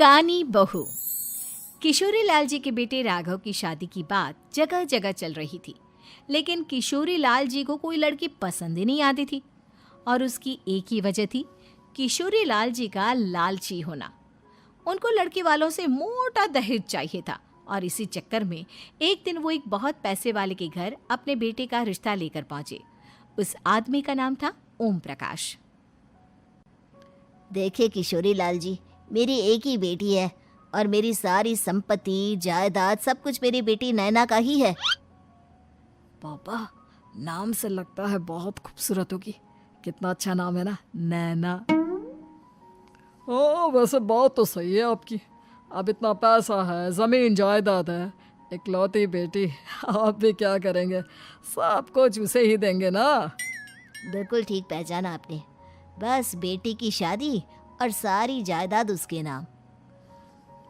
कानी बहू। किशोरी लाल जी के बेटे राघव की शादी की बात जगह जगह चल रही थी, लेकिन किशोरी लाल जी को कोई लड़की पसंद ही नहीं आती थी। और उसकी एक ही वजह थी, किशोरी लाल जी का लालची होना। उनको लड़की वालों से मोटा दहेज चाहिए था और इसी चक्कर में एक दिन वो एक बहुत पैसे वाले के घर अपने बेटे का रिश्ता लेकर पहुंचे। उस आदमी का नाम था ओम प्रकाश। देखिए किशोरी लाल जी, मेरी एक ही बेटी है और मेरी सारी संपत्ति जायदाद सब कुछ मेरी बेटी नैना का ही है। पापा, नाम से लगता है बहुत खूबसूरत होगी। कितना अच्छा नाम है ना, नैना। ओ, वैसे बात तो सही है आपकी। अब इतना पैसा है, जमीन जायदाद है, इकलौती बेटी, आप भी क्या करेंगे? सब कुछ उसे ही देंगे ना। बिल्कुल ठीक पहचाना आपने। बस बेटी की शादी और सारी जायदाद उसके नाम।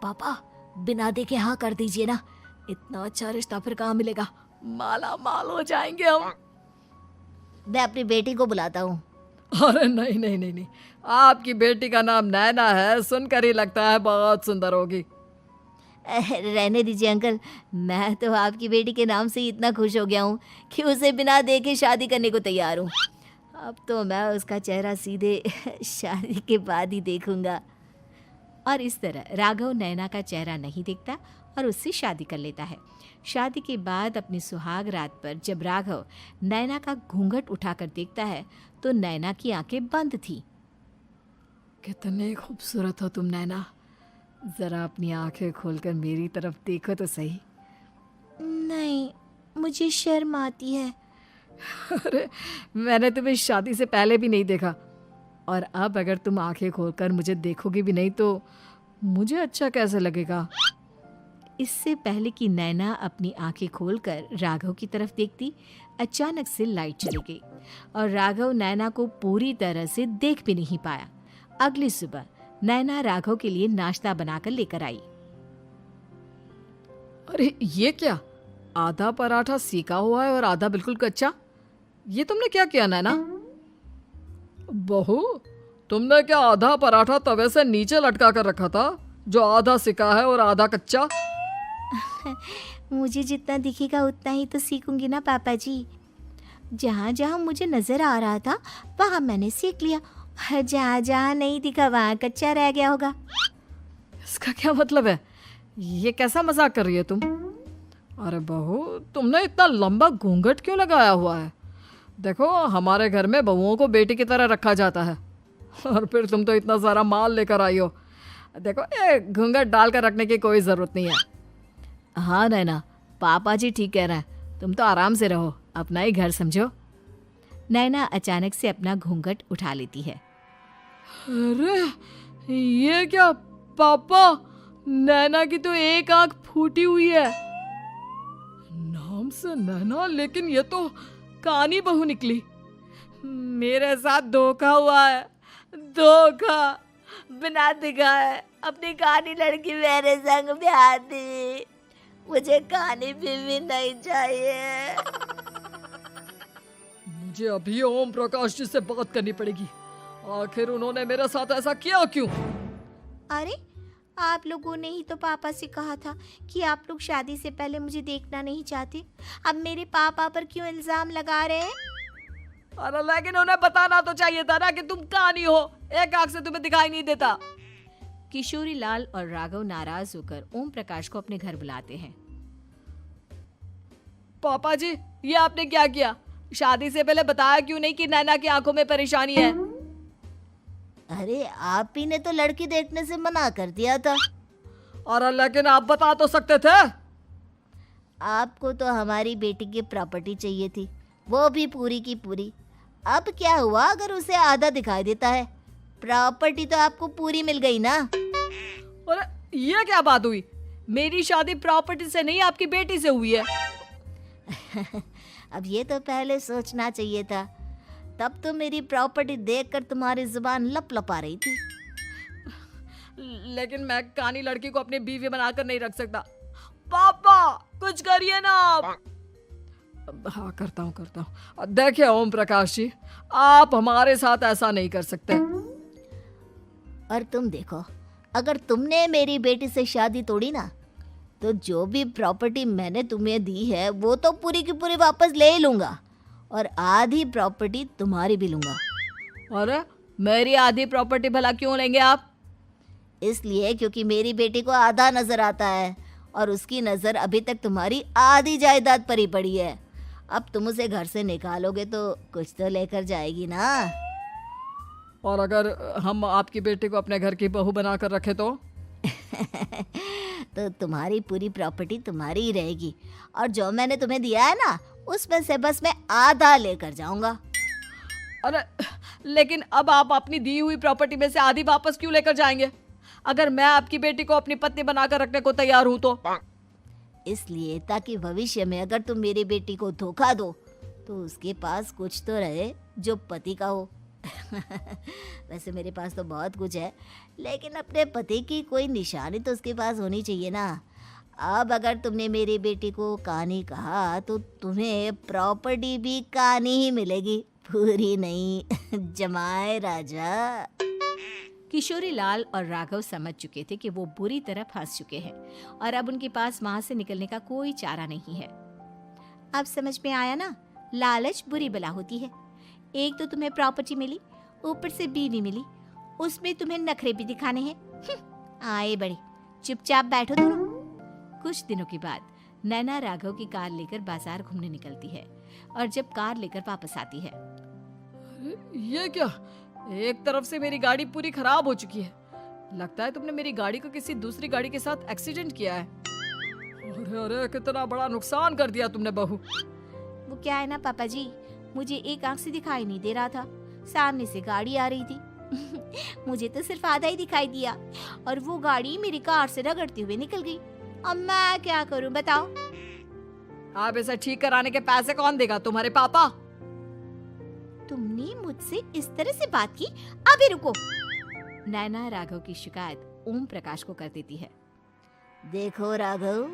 पापा, बिना देखे हाँ कर दीजिए ना। इतना अच्छा रिश्ता फिर कहाँ मिलेगा? माला माल हो जाएंगे हम। मैं अपनी बेटी को बुलाता हूँ। अरे नहीं नहीं नहीं नहीं, आपकी बेटी का नाम नैना है, सुनकर ही लगता है बहुत सुंदर होगी। रहने दीजिए अंकल, मैं तो आपकी बेटी के नाम से ही इतना खुश हो गया हूँ कि उसे बिना देखे शादी करने को तैयार हूँ। अब तो मैं उसका चेहरा सीधे शादी के बाद ही देखूंगा। और इस तरह राघव नैना का चेहरा नहीं देखता और उससे शादी कर लेता है। शादी के बाद अपनी सुहाग रात पर जब राघव नैना का घूंघट उठाकर देखता है तो नैना की आंखें बंद थी। कितने खूबसूरत हो तुम नैना, जरा अपनी आंखें खोलकर मेरी तरफ देखो तो सही। नहीं, मुझे शर्म आती है। अरे, मैंने तुम्हें शादी से पहले भी नहीं देखा, और अब अगर तुम आंखें खोलकर मुझे देखोगी भी नहीं तो मुझे अच्छा कैसे लगेगा? इससे पहले कि नैना अपनी आंखें खोलकर राघव की तरफ देखती, अचानक से लाइट चली गई और राघव नैना को पूरी तरह से देख भी नहीं पाया। अगली सुबह नैना राघव के लिए नाश्ता बनाकर लेकर आई। अरे ये क्या, आधा पराठा सेका हुआ है और आधा बिल्कुल कच्चा। ये तुमने क्या किया नैना? बहू, तुमने क्या आधा पराठा तवे से नीचे लटका कर रखा था, जो आधा सिका है और आधा कच्चा? मुझे जितना दिखेगा उतना ही तो सीखूंगी ना पापा जी। जहाँ जहाँ मुझे नजर आ रहा था वहाँ मैंने सीख लिया, जहाँ जहाँ नहीं दिखा वहाँ कच्चा रह गया होगा। इसका क्या मतलब है? ये कैसा मजाक कर रही है तुम? अरे बहू, तुमने इतना लंबा घूंघट क्यों लगाया हुआ है? देखो, हमारे घर में बहुओं को बेटी की तरह रखा जाता है, और फिर तुम तो इतना सारा माल लेकर आई हो। देखो, ये घूंघट डालकर रखने की कोई ज़रूरत नहीं है। हाँ नैना, पापा जी ठीक कह रहे हैं, तुम तो आराम से रहो, अपना ही घर समझो। नैना अचानक से अपना घूंघट उठा लेती है। अरे ये क्या पापा, नैना की तो एक आंख फूटी हुई है। नाम से नैना, लेकिन ये तो कानी बहू निकली। मेरे साथ धोखा हुआ है, धोखा। बिना दिखाए अपनी कहानी लड़की मेरे संग ब्याह दी। मुझे कहानी भी नहीं चाहिए। मुझे अभी ओम प्रकाश जी से बात करनी पड़ेगी। आखिर उन्होंने मेरे साथ ऐसा किया क्यों? अरे, आप लोगों ने ही तो पापा से कहा था कि आप लोग शादी से पहले मुझे देखना नहीं चाहते। अब मेरे पापा पर क्यों इल्जाम लगा रहे हैं? अरे लेकिन उन्हें बताना तो चाहिए था ना कि तुम कहानी हो, एक आंख से तुम्हें दिखाई नहीं देता। किशोरी लाल और राघव नाराज होकर ओम प्रकाश को अपने घर बुलाते हैं। पापा जी, ये आपने क्या किया? शादी से पहले बताया क्यों नहीं कि नैना की आंखों में परेशानी है? अरे, आप ही ने तो लड़की देखने से मना कर दिया था। और लेकिन आप बता तो सकते थे। आपको तो हमारी बेटी की प्रॉपर्टी चाहिए थी, वो भी पूरी की पूरी। अब क्या हुआ अगर उसे आधा दिखाई देता है? प्रॉपर्टी तो आपको पूरी मिल गई ना। अरे ये क्या बात हुई? मेरी शादी प्रॉपर्टी से नहीं, आपकी बेटी से हुई है। अब ये तो पहले सोचना चाहिए था, तब तो मेरी प्रॉपर्टी देखकर तुम्हारी जुबान लप-लपा रही थी। लेकिन मैं कानी लड़की को अपनी बीवी बनाकर नहीं रख सकता। पापा, कुछ करिए ना आप। हाँ, करता हूँ। देखिए ओम प्रकाश जी, आप हमारे साथ ऐसा नहीं कर सकते। और तुम देखो, अगर तुमने मेरी बेटी से शादी तोड़ी ना, तो जो भी प्रॉपर्टी मैंने तुम्हें दी है वो तो पूरी की पूरी वापस ले ही लूँगा, और आधी प्रॉपर्टी तुम्हारी भी लूँगा। अरे मेरी आधी प्रॉपर्टी भला क्यों लेंगे आप? इसलिए क्योंकि मेरी बेटी को आधा नज़र आता है और उसकी नज़र अभी तक तुम्हारी आधी जायदाद पर ही पड़ी है। अब तुम उसे घर से निकालोगे तो कुछ तो लेकर जाएगी ना। और अगर हम आपकी बेटी को अपने घर की बहू बनाकर रखे तो? तो तुम्हारी पूरी प्रॉपर्टी तुम्हारी ही रहेगी, और जो मैंने तुम्हें दिया है ना उसमें से बस मैं आधा लेकर जाऊंगा। अरे लेकिन अब आप अपनी दी हुई प्रॉपर्टी में से आधी वापस क्यों लेकर जाएंगे? अगर मैं आपकी बेटी को अपनी पत्नी बनाकर रखने को तैयार हूं तो? इसलिए ताकि भविष्य में अगर तुम मेरी बेटी को धोखा दो तो उसके पास कुछ तो रहे जो पति का हो। वैसे मेरे पास तो बहुत कुछ है, लेकिन अपने पति की कोई निशानी तो उसके पास होनी चाहिए ना। अब अगर तुमने मेरी बेटी को कहानी कहा तो तुम्हें प्रॉपर्टी भी कहानी ही मिलेगी, पूरी नहीं। जमाए राजा। किशोरी लाल और राघव समझ चुके थे कि वो बुरी तरह फंस चुके हैं और अब उनके पास वहां से निकलने का कोई चारा नहीं है। अब समझ में आया ना, लालच बुरी बला होती है। एक तो तुम्हें प्रॉपर्टी मिली, ऊपर से बीवी मिली, उसमें तुम्हें नखरे भी दिखाने हैं। आए बड़े, चुपचाप बैठो दोनों। कुछ दिनों के बाद नैना राघव की कार लेकर बाजार घूमने निकलती है और जब कार लेकर वापस आती है, ये क्या? एक तरफ से मेरी गाड़ी पूरी खराब हो चुकी है। लगता है तुमने मेरी गाड़ी को किसी दूसरी गाड़ी के साथ एक्सीडेंट किया है। अरे अरे कितना बड़ा नुकसान कर दिया तुमने बहू। वो क्या है ना पापा जी, मुझे एक आंख से दिखाई नहीं दे रहा था, सामने से गाड़ी आ रही थी। मुझे तो सिर्फ आधा ही दिखाई दिया और वो गाड़ी मेरी कार से रगड़ते हुए निकल गई। अब मैं क्या करूं बताओ? आप इसे ठीक कराने के पैसे कौन देगा? तुम्हारे पापा। तुमने मुझसे इस तरह से बात की? अभी रुको। नैना राघव की शिकायत ओम प्रकाश को कर देती है। देखो राघव,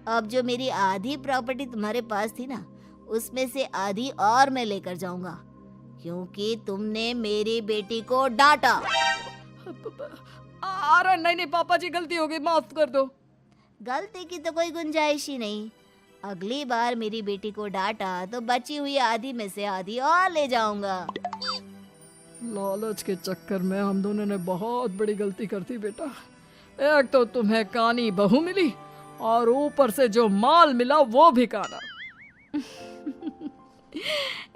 अब जो मेरी आधी प्रॉपर्टी तुम्हारे पास थी ना, उसमें से आधी और मैं लेकर जाऊंगा, क्योंकि तुमने मेरी बेटी को डांटा। अरे नहीं नहीं पापा जी, गलती हो गई, माफ कर दो। गलती की तो कोई गुंजाइश ही नहीं। अगली बार मेरी बेटी को डांटा तो बची हुई आधी में से आधी और ले जाऊंगा। लालच के चक्कर में हम दोनों ने बहुत बड़ी गलती कर दी बेटा। एक तो तुम्हें कानी बहू मिली और ऊपर से जो माल मिला वो भी काना।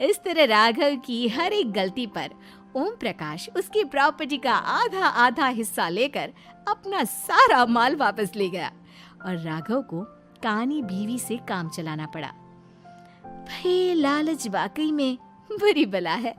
इस तरह राघव की हर एक गलती पर ओम प्रकाश उसकी प्रॉपर्टी का आधा आधा हिस्सा लेकर अपना सारा माल वापस ले गया और राघव को कानी बीवी से काम चलाना पड़ा। भाई लालच वाकई में बुरी बला है।